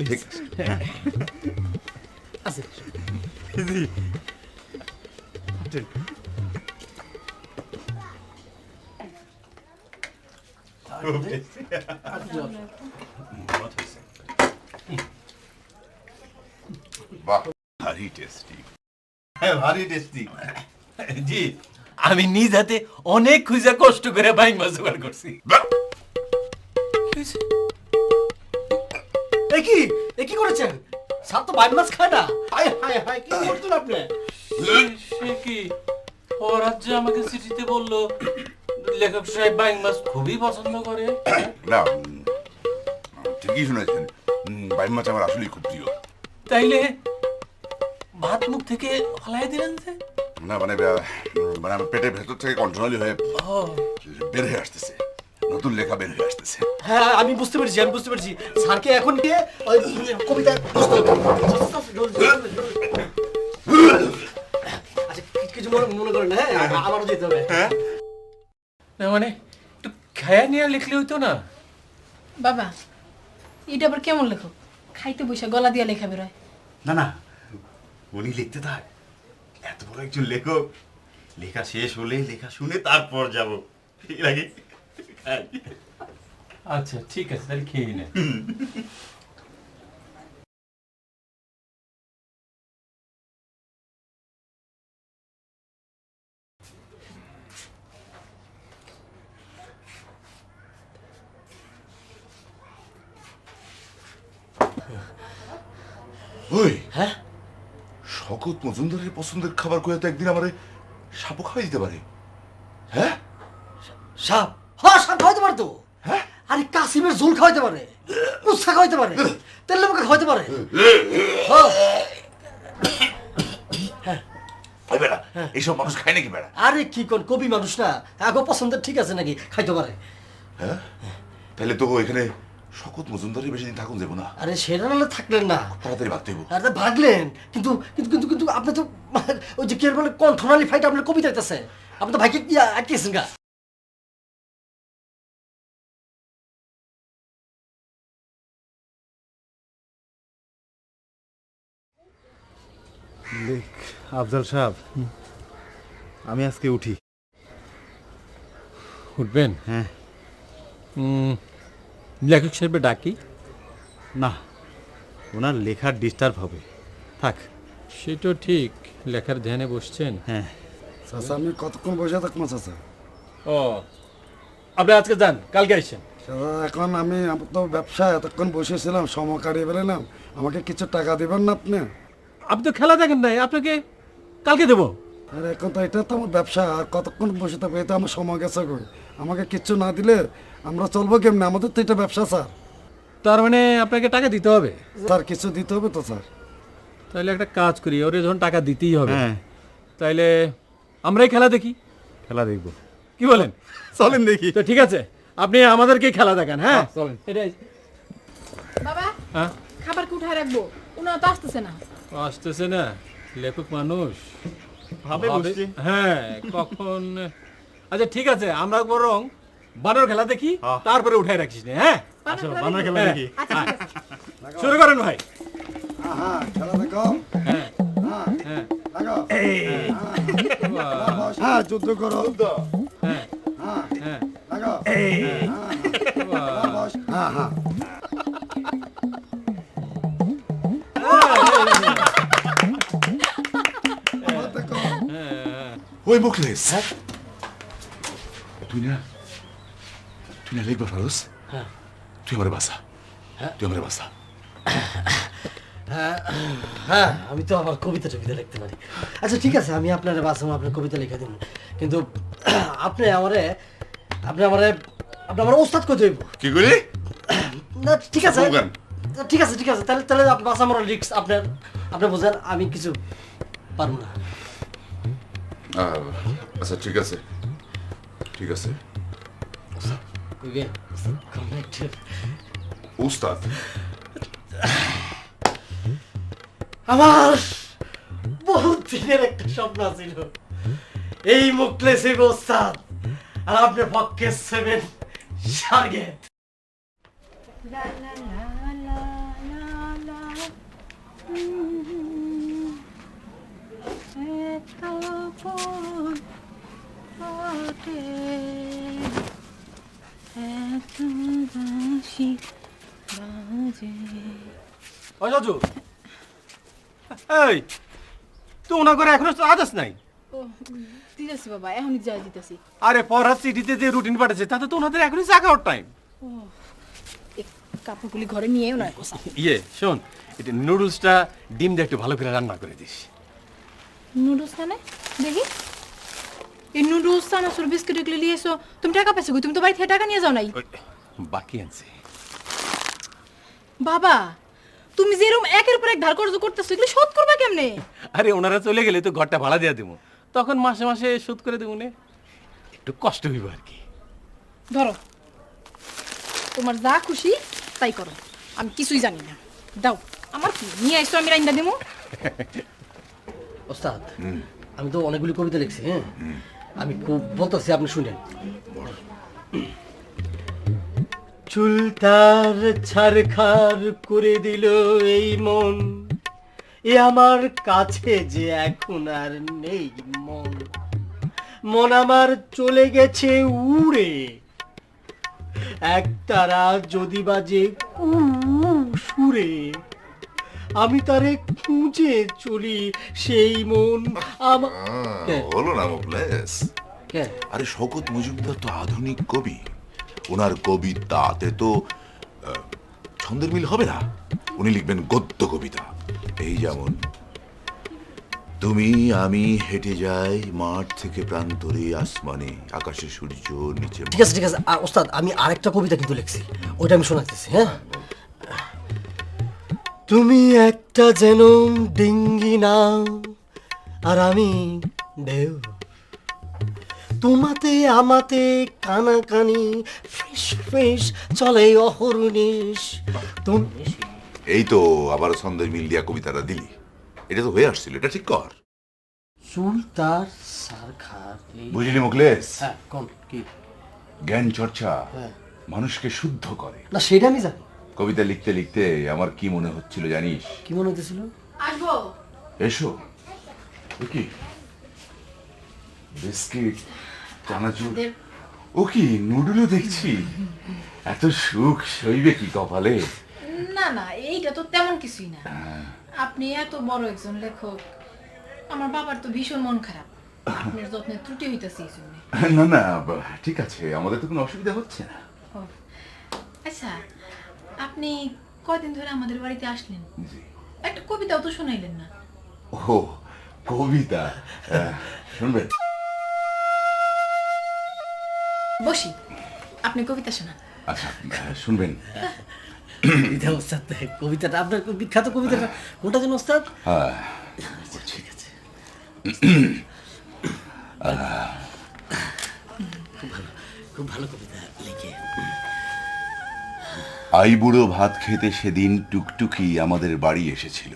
ঠিক আছে। আছে। জি। চল। বাহ, ভারী টেস্টি। হ্যাঁ, ভারী টেস্টি। জি, আমি নিজ হাতে অনেক খুঁজে কষ্ট করে বাইং মাছ জোগাড় করছি। এ কি করেছেন? স্যার তো বাইর মাছ খায় না। হায় হায় হায়, কি করছেন আপনি? সে কি, ফরহাদ যে আমাকে চিঠিতে বললো লেখক সাহেব বাইং মাছ খুবই পছন্দ করে। না, ঠিকই শুনেছেন। বাইম মাছ আমার আসলেই খুব প্রিয়। তাইলে ভাত মুখ থেকে হলাই দিলেন যে? না মানে আমার পেটের ভেতর থেকে কন্ট্রোলি হয়ে বের হয়ে আসতেছে, নতুন লেখা বের হয়ে আসতেছে। হ্যাঁ, আমি বুঝতে পেরেছি। স্যারকে এখন গিয়ে ওই কবিতা বুঝতে হবে। আচ্ছা, কিছু মনে করেন না, হ্যাঁ? আমারও যেতে হবে। না মানে একটু খায়া নিয়ে লিখলে হইতো না? বাবা, এটা আবার কেমন লেখক? খাইতে বসে গলা দিয়া লেখা বেরোয়। না না, উনি লিখতে থাক। এত বড় একজন লেখক, লেখা শেষ হলে লেখা শুনে তারপর যাব। এর আগে আচ্ছা ঠিক আছে, তাহলে খেয়ে নে। ওই, হ্যাঁ? শকত মজুমদারের পছন্দের খাবার কয়ে তো একদিন আমারে সাপও খাওয়াই দিতে পারে। হ্যাঁ, সাপ? হ্যাঁ, সাপ খাওয়াইতে পারে তো। হ্যাঁ? আরে কাসিমের ঝোল খাওয়াইতে পারে, উৎসা খাওয়াইতে পারে, তেলের মুখে খাওয়াইতে পারে। হ্যাঁ। ওই বেটা, এইসব মানুষ খায় নাকি বেটা? আরে কি কোন কবি মানুষ না, আগো পছন্দের ঠিক আছে নাকি খাইতে পারে। হ্যাঁ, তাহলে তো এখানে শকত মজুমদারই বেশি দিন থাকুন যাবো না। আরে সেটা নাহলে থাকলেন না, তাড়াতাড়ি ভাগতে হইব। আরে ভাগলেন, কিন্তু কিন্তু কিন্তু কিন্তু আপনি তো ওই যে কি বলে কণ্ঠনালী ফাইট আপনার কবিতা দিতেছে, আপনি তো ভাইকে কি আটকেছেন গা। আফজাল সাহেব, আমি আজকে উঠি। উঠবেন? হ্যাঁ। লেখক সাহেবের ডাকি? না, ওনার লেখার ডিস্টার্ব হবে, থাক। সেটা ঠিক, লেখার ধ্যানে বসছেন। হ্যাঁ। চাচা, আমি কতক্ষণ বসে থাকবো চাচা? ও, আপনি আজকে যান, কালকে আসছেন। চাচা, এখন আমি তো ব্যবসা এতক্ষণ বসেছিলাম, সময় কাটিয়ে বেরোলাম, আমাকে কিছু টাকা দিবেন না আপনি? আপনি তো খেলা দেখেন নাই, আপনাকে কালকে দেবো। আর এখন তো এটা তো আমার ব্যবসা, আর কতক্ষণ বসে থাকবো, এটা আমার সময় গেছে গো। আমাকে কিচ্ছু না দিলে আমরা চলবো কেমনে? আমাদের তো এটা ব্যবসা স্যার। তার মানে আপনাকে টাকা দিতে হবে? স্যার, কিছু দিতে হবে তো স্যার। তাহলে একটা কাজ করি, ওরে যখন টাকা দিতেই হবে, হ্যাঁ, তাইলে আমরাই খেলা দেখি। খেলা দেখবো। কি বলেন? চলেন দেখি। তো ঠিক আছে, আপনি আমাদেরকে খেলা দেখান। হ্যাঁ চলেন। এটাই। বাবা, হ্যাঁ, খাবার কি উঠায় রাখবো? উনারা তো আসতেছে না। আসতেছে না, লেখক মানুষ ভাবে বসছি। হ্যাঁ, কখন। আচ্ছা ঠিক আছে, আমরা বরং বানর খেলা দেখি, তারপরে উঠাই রাখিস না। হ্যাঁ, বানর খেলা দেখি। আচ্ছা ঠিক আছে। শুরু করেন ভাই। হ্যাঁ, খেলা দেখো। হ্যাঁ হ্যাঁ, হ্যাঁ, দেখো। হ্যাঁ যুদ্ধ করো হ্যাঁ লাগাও হ্যাঁ হ্যাঁ ওই মুখলেস তুই না লিখবা ফারুস তুই আমার বাসা হ্যাঁ আমি তো আবার কবিতা টবিতা লিখতে পারি। আচ্ছা ঠিক আছে, আমি আপনার বাসাম আপনার কবিতা লিখে দিব, কিন্তু আপনি আমার ওস্তাদ কই দেব? কি করি না ঠিক আছে বলবেন? ঠিক আছে তাহলে বাসা আমার রিক্স আপনার বোঝেন, আমি কিছু পারবো না। আচ্ছা ঠিক আছে কইবেন কমপ্লিট উস্তাদ আমার বহুত দিনের একটা স্বপ্ন ছিল, এই মুখলেস ওস্তাদ আর আপনি পক্ষে সেভেন টার্গেট। ও জাজু, এই তুই ওনা করে এখনো আদাস নাই? ও দিতেছি বাবা, এখনই যাই দিতেছি। আরে পড়ার চিঠিতে যে রুটিন পাঠাচ্ছে তাতে তো ওনাদের এখনই জাগাওয়ার টাইম। এই কাপড়গুলি ঘরে নিয়ে ওনার কোসা। শোন, এটা নুডলসটা ডিম দিয়ে একটু ভালো করে রান্না করে দিস। নুডলস মানে দেখি, এই নুডলস চানাচুর বিস্কুট এগুলো নিয়ে এসো, তুমি টাকা পাইছো কই? তুমি তো বাড়ি থেকে টাকা নিয়ে যাও নাই। বাকি আনছি। বাবা তুমি যেরকম একের উপর এক ধার কর্জ করতেছো, এগুলো শোধ করবা কেমনে? আরে ওনারা চলে গেলে তো ঘরটা ভাড়া দিয়ে দেবো, তখন মাসে মাসে শোধ করে দেবো, একটু কষ্ট হইব আর কি। ধরো, তোমার যা খুশি তাই করো, আমি কিছুই জানি না। দাও, আমার কি নিয়ে আইসো, আমি রাইন্দা দেবো। ওস্তাদ আমি তো অনেকগুলি কবিতা লিখছি, হ্যাঁ আমি খুব বলতেছি, আপনি শুনেন। চুলটার ছারখার করে দিল এই মন, এ আমার কাছে যে এখন আর নেই মন আমার চলে গেছে উড়ে, একতারা যদি বাজে সুরে, আমি তারে খুঁজে চলি সেই মন আমার। হলো না মুখলেস? আরে শওকত মজুমদার তো আধুনিক কবি, ওনার কবিতাতে তো ছন্দের মিল হবে না, উনি লিখবেন গদ্য কবিতা। এই যেমন তুমি আমি হেঁটে যাই মাঠ থেকে প্রান্তরে, আসমানে আকাশে সূর্য নিচে। ঠিক আছে ওস্তাদ, আমি আরেকটা কবিতা কিন্তু লিখছি, ওইটা আমি শোনাতেছি। হ্যাঁ, তুমি একটা যেন ডিঙ্গি নাও আর আমি ঢেউ, তোমাতে আমাতে কানাকানি ফ্রেশ ফ্রেশ চলে অহর্নিশ। তুমি এই তো আবার ছন্দের মিল দিয়া কবিতাটা দিলি, এটা তো হয়ে আসছিল, এটা ঠিক কর। চুল তার সারখার। বুঝলি মুখলেস? হ্যাঁ, কোন কি? জ্ঞান চর্চা হ্যাঁ মানুষকে শুদ্ধ করে। না সেটা আমি জানি। কবিতা লিখতে লিখতে আমার কি মনে হচ্ছিল জানিস? কি মনে হতেছিল? আসবো। এসো। ও কি বিস্কিট, চানাচুর, ও কি নুডলও দেখছি। এত সুখ সইবে কি কপালে? না না, এইটা তো তেমন কিছুই না। আপনি এত বড় একজন লেখক, আমার বাবার তো ভীষণ মন খারাপ, আপনার যত্নে ত্রুটি হইতাছে এই জন্য। না না ঠিক আছে, আমাদের তো কোনো অসুবিধা হচ্ছে না। আচ্ছা, আপনি কয়দিন ধরে আমাদের বাড়িতে আসলেন, একটা কবিতাও তো শোনাইলেন না। ও কবিতা শুনবেন? বসি, আপনি কবিতা শোনান। আচ্ছা শুনবেন? কবিতাটা আপনার বিখ্যাত কবিতাটা কোনটা যেন ওস্তাদ? হ্যাঁ ঠিক আছে, খুব ভালো কবিতা লিখে। আইবুড়ো ভাত খেতে সেদিন টুকটুকি আমাদের বাড়ি এসেছিল।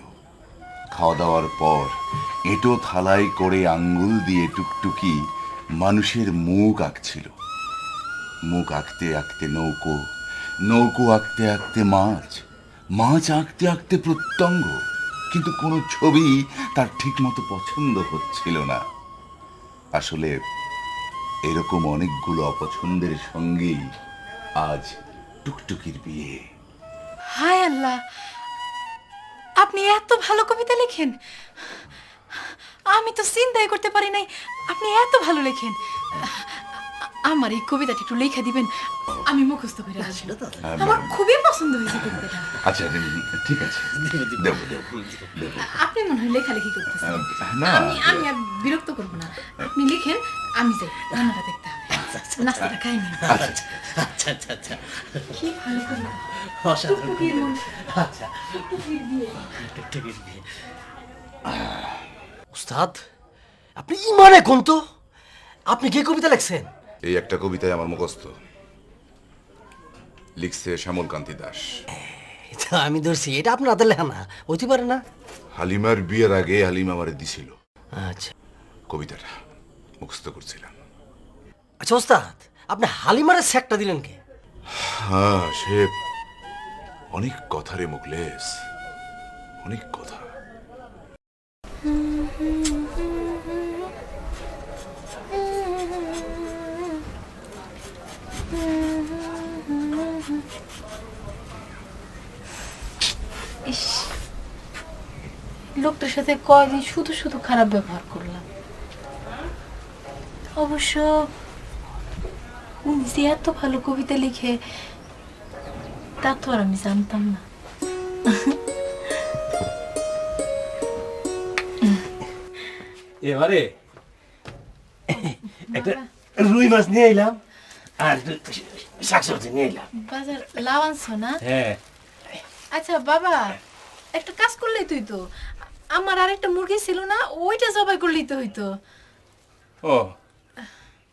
খাওয়া দাওয়ার পর এঁটো থালায় করে আঙ্গুল দিয়ে টুকটুকি মানুষের মুখ আঁকছিল। মুখ আঁকতে আঁকতে নৌকো, নৌকো আঁকতে আঁকতে মাছ, মাছ আঁকতে আঁকতে প্রত্যঙ্গ, কিন্তু কোনো ছবি তার ঠিক মতো পছন্দ হচ্ছিল না। আসলে এরকম অনেকগুলো অপছন্দের সঙ্গেই আজ টুকটুকির বিয়ে। হায় আল্লাহ, আপনি এত ভালো কবিতা লেখেন, আমি তো চিন্তাই করতে পারি নাই আপনি এত ভালো লেখেন। আমার এই কবিতাটা একটু লেখা দিবেন, আমি মুখস্থ করে আসলে তো আমার খুবই পছন্দ হয়েছে কবিতাটা। আচ্ছা ঠিক আছে, দেবো দেবো দেবো। আপনি মনে হয় লেখালেখি করতেছেন। না, আমি আর বিরক্ত করবো না, আপনি লিখেন, আমি যাই রান্নাটা দেখতে হবে, নাস্তাটা খাই নি। আচ্ছা আচ্ছা আচ্ছা আচ্ছা, কি ভালো কবিতা। অসাধারণ। টুকটুকির মন, আচ্ছা, টুকটুকির বিয়ে। টুকটুকির বিয়ে। উস্তাদ, আপনি ইমানে কোন তো, আপনি কি কবিতা লিখছেন? এই একটা কবিতায় আমার মুখস্থ, লিখছে শ্যামল কান্তি দাস। এটা আমি ধরছি, এটা আপনার হাতে লেখা না, হইতে পারে না। হালিমার বিয়ের আগে হালিমা আমারে দিছিল আচ্ছা কবিতাটা, মুখস্থ করছিলাম। আচ্ছা ওস্তাদ, আপনি হালিমারের স্যাকটা দিলেন কে? হ্যাঁ, সে অনেক কথারে মুখলেস, অনেক কথা। ইস, লোকটার সাথে কয়দিন শুধু শুধু খারাপ ব্যবহার করলাম। অবশ্য উনি যে এত ভালো কবিতা লিখে তা তো আর আমি জানতাম না। এবারে একটা রুই মাছ নিয়ে এলাম আর শাকসবজি নিয়ে এলাম। বাজার লাউ আনছো না? হ্যাঁ, আচ্ছা বাবা, একটা কাজ করলেই তুই তো, আমার আরেকটা মুরগি ছিল না, ওইটা জবাই করলেই তো হইতো। ও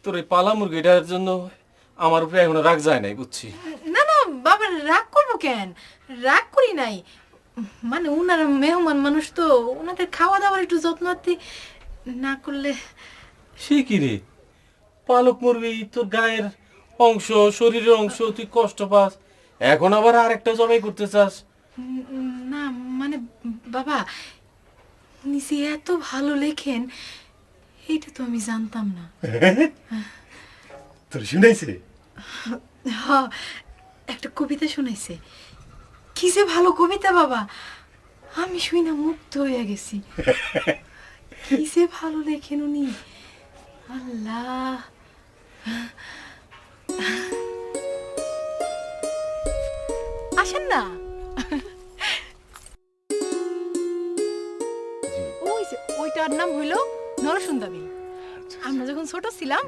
তোর এই পালা মুরগিটার জন্য আমার উপরে এখনো রাগ যায় নাই, বুঝছি। না না বাবা, রাগ করবো কেন? রাগ করি নাই, মানে উনারা মেহমান মানুষ তো, ওনাদের খাওয়া দাওয়ার একটু যত্ন না করলে। সে কি রে, পালক মুরগি তোর গায়ের অংশ, শরীরের অংশ, তুই কষ্ট পাস, এখন আবার আরেকটা জবাই করতে চাস? না মানে বাবা, উনি যে এত ভালো লেখেন এইটা তো আমি জানতাম না। তোর শুনাইছে? হ্যাঁ, একটা কবিতা শোনাইছে, কি যে ভালো কবিতা বাবা, আমি শুই না মুগ্ধ হয়ে গেছি। কি যে ভালো লেখেন উনি, আল্লাহ। আসেন না, ওই যে ওইটার নাম হইল নরসুন্দা বিল। আমরা যখন ছোট ছিলাম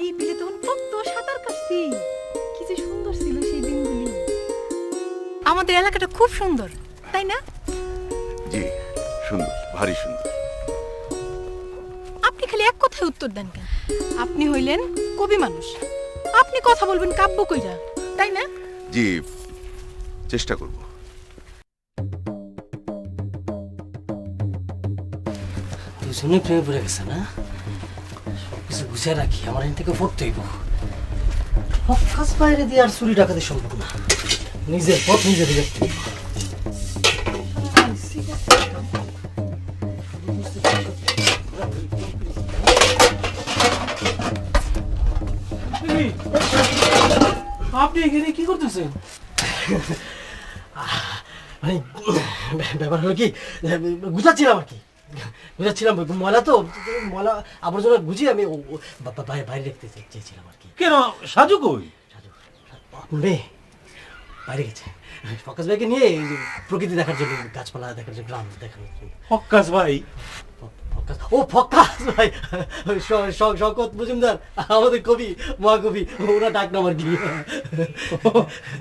এই বিলে তখন কত সাঁতার কাটছি, কি যে সুন্দর ছিল সেই দিনগুলি। আমাদের এলাকাটা খুব সুন্দর, তাই না? জি সুন্দর, ভারী সুন্দর। আপনি খালি এক কথায় উত্তর দেন কেন? আপনি হইলেন কবি মানুষ, আপনি কথা বলবেন কাব্য কইরা, তাই না? জি, চেষ্টা করব। দুজনে প্রেমে পড়ে গেছে না? সবকিছু গুছিয়ে রাখি, আমার এখান থেকে পড়তে হইব। ফক্কাস বাইরে দিয়ে আর চুরি ডাকাতি সম্ভব না, নিজের পথ নিজে দিয়ে দেখতে হইব। আপনি এখানে কি করতেছেন? মানে ব্যাপার হলো কি, গুছাচ্ছিলাম আর কি, গুছাচ্ছিলাম, ময়লা তো, ময়লা আবর্জনা গুছিয়ে আমি বাইরে রেখতে চেয়েছিলাম আর কি। কেন, সাজু কই? মেয়ে বাইরে গেছে ফকাস ভাইকে নিয়ে এই যে প্রকৃতি দেখার জন্য, গাছপালা দেখার জন্য, গ্রাম দেখার জন্য। ফক্কাস ভাই? ও ফকাস ভাই, শওকত মজুমদার, আমাদের কবি, মহাকবি, ওরা ডাক নাম আর কি।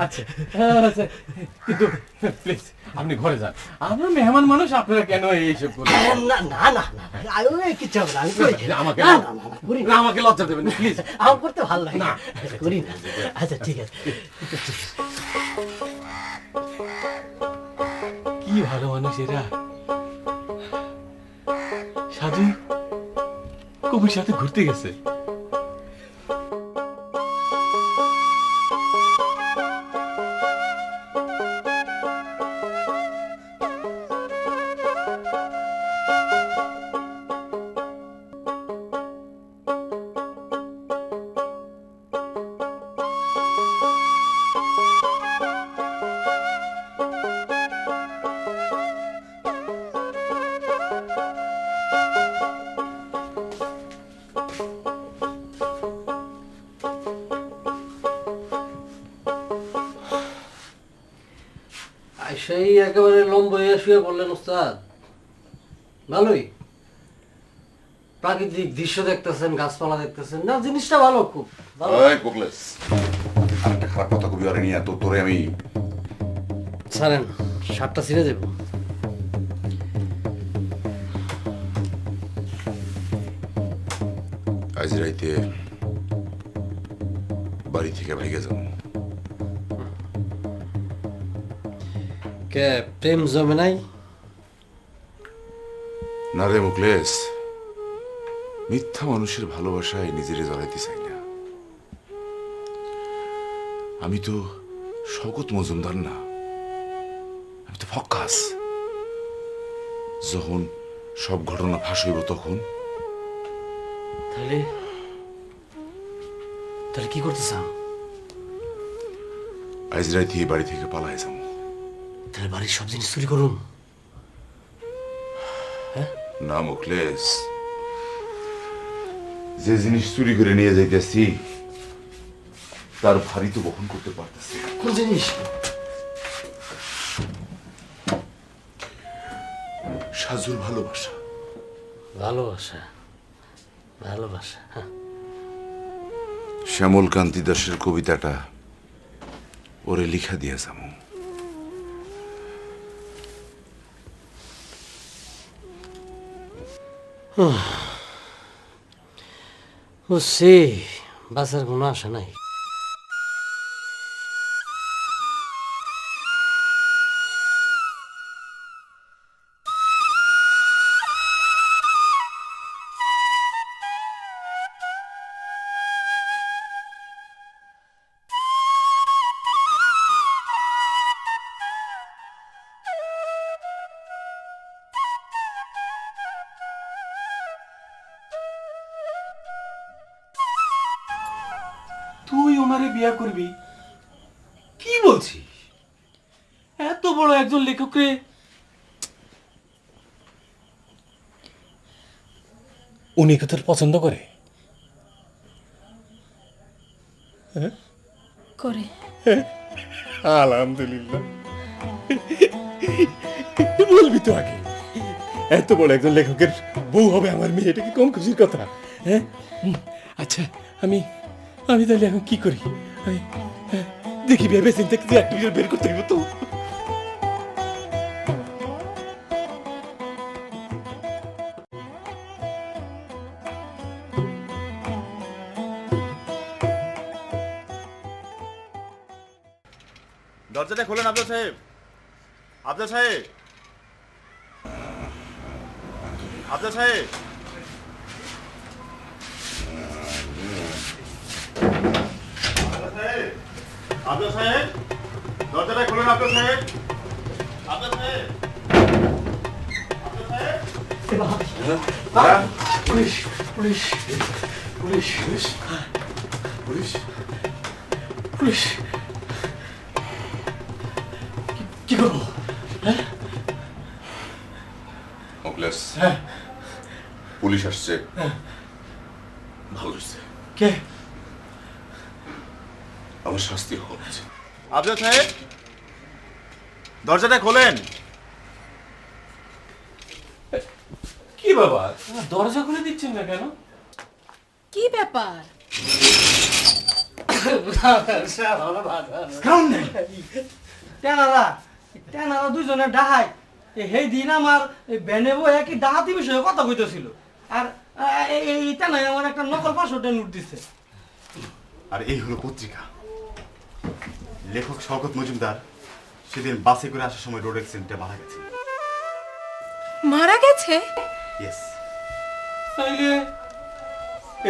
আচ্ছা আচ্ছা, কিন্তু প্লিজ আপনি ঘরে যান, আমরা মেহমান মানুষ, আপনারা কেন এইসব করেন? না না না না, কিচ্ছু হবে না, আমি করি। আমাকে না, না, না, করি না। আমাকে লজ্জা দেবেন প্লিজ। আমার করতে ভালো লাগে না। করি না। আচ্ছা ঠিক আছে। কি ভালো মানুষ এরা। সাজু কবির সাথে ঘুরতে গেছে। সেই একেবারে লম্বা হয়ে শুয়ে পড়লেন ওস্তাদ। ভালোই প্রাকৃতিক দৃশ্য দেখতেছেন, গাছপালা দেখতেছেন, না জিনিসটা ভালো, খুব ভালো। ওই কোকলেস, আরেকটা খারাপ কথা কবি আর নিয়ে তোরে আমি ছাড়েন, শার্টটা ছিঁড়ে দেব। আজ রাইতে বাড়ি থেকে ভেগে যাব। কে প্রেম জমে নাই? না রে মুকলেশ, মিথ্যা মানুষের ভালোবাসায় নিজেরে জড়াইতে চাই না। আমি তো শওকত মজুমদার না, আমি তো ফক্কাস। যখন সব ঘটনা ফাঁস হইব তখন তাহলে তাহলে কি করতে চান? আজ রাইতে এই বাড়ি থেকে পালাই যাব। তাহলে বাড়ির সব জিনিস চুরি করুন? না মুকলেশ, যে জিনিস চুরি করে নিয়ে যাইতেছি তার ভারী তো বহন করতে পারতেছি। কোন জিনিস? সাজুর ভালোবাসা। ভালোবাসা? ভালোবাসা, হ্যাঁ। শ্যামল কান্তি দাসের কবিতাটা ওরে লিখা দিয়া যাব। বুঝছি, বাসার কোনো আশা নাই। তুই ওনারে বিয়া করবি? কি বলছিস? এত বড় একজন লেখকরে উনি কি তোর পছন্দ করে? করে আলহামদুলিল্লাহ। বলবি তো আগে, এত বড় একজন লেখকের বউ হবে আমার মেয়ে, এটা কি কম খুশির কথা? হ্যাঁ, আচ্ছা আমি আমি তাহলে এখন কি করি? দেখি ভেবে চিন্তা কিছু একটা বের করতে হইব তো। দরজাটা খোলেন আফজাল সাহেব। আফজাল সাহেব, আফজাল সাহেব, আফজাল সাহেব, দরজাটা খোলেন আফজাল সাহেব। আফজাল সাহেব, আফজাল সাহেব। Police police police police police, কি করবো? মুকলেশ, পুলিশ আসছে। ভালো হচ্ছে, কে? আমার শাস্তি হওয়া উচিত। আফজাল সাহেব, দরজাটা খোলেন। কি বাবা, দরজা খুলে দিচ্ছেন না কেন? কি ব্যাপার? টেনারা টেনারা দুইজনে ডাহাই সেই দিন আমার ভ্যানে বই একই ডাহাতি বিষয়ে কথা কইতেছিল, আর এই টেনাই আমার একটা নকল 500 নোট দিচ্ছে। আর এই হলো পত্রিকা। লেখক শওকত মজুমদার সেদিন বাসে করে আসার সময় রোড অ্যাক্সিডেন্টে মারা গেছে। মারা গেছে? ইয়েস। তাইলে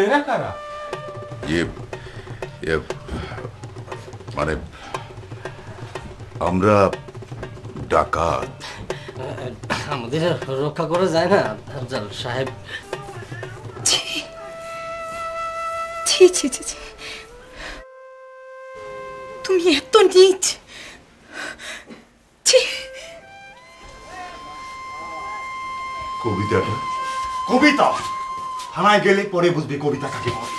এরা কারা? মানে আমরা ডাকাত। আমাদের রক্ষা করে যায় না আফজাল সাহেব? ছি ছি ছি ছি, তুমি এত নীচ! ছি! কবিতাটা কবিতা থানায় গেলে পরে বুঝবি কবিতা কাকে বলে।